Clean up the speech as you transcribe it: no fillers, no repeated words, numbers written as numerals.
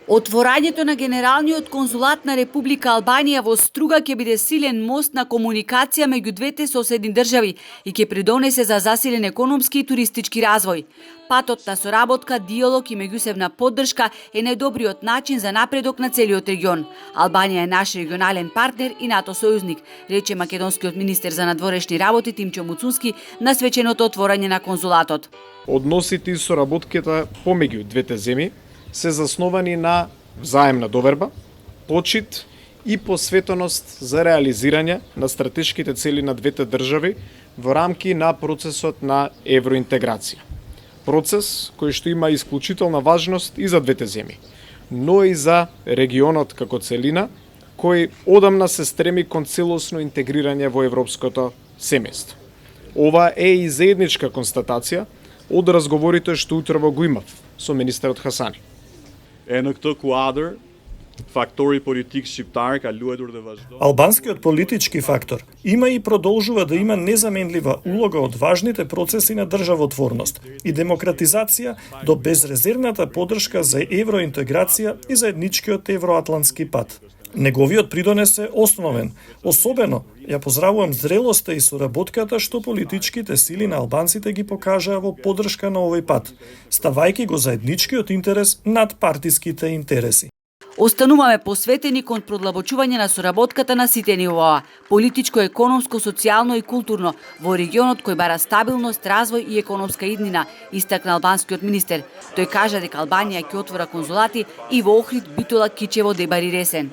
Отворањето на Генералниот конзулат на Република Албанија во Струга ќе биде силен мост на комуникација меѓу двете соседни држави и ќе придонесе за засилен економски и туристички развој. Патот на соработка, диалог и меѓусебна поддршка е најдобриот начин за напредок на целиот регион. Албанија е наш регионален партнер и НАТО сојузник, рече македонскиот министер за надворешни работи Тимчо Муцунски на свеченото отворање на конзулатот. Односите и соработката помеѓу двете земји се засновани на взаемна доверба, почит и посветеност за реализирање на стратешките цели на двете држави во рамки на процесот на евроинтеграција. Процес кој што има исклучителна важност и за двете земји, но и за регионот како целина, кој одамна се стреми кон целосно интегрирање во европското семејство. Ова е и заедничка констатација од разговорите што утрово го имав со министерот Хасани. Në këtë kuadër, faktori politik shqiptar ka luajtur dhe vazhdon. Албанскиот политички фактор има и продолжува да има незаменлива улога од важните процеси на државотворност и демократизација до безрезервната поддршка за евроинтеграција и заедничкиот евроатлантски пат. Неговиот придонес е основен. Особено ја поздравувам зрелоста и соработката што политичките сили на албанците ги покажаа во поддршка на овој пат, ставајќи го заедничкиот интерес над партиските интереси. Остануваме посветени кон продлабочување на соработката на сите нивоа, политичко, економско, социјално и културно, во регионот кој бара стабилност, развој и економска иднина, истакна албанскиот министер. Тој кажа дека Албанија ќе отвора конзулати и во Охрид, Битола, Кичево, Дебар и Ресен.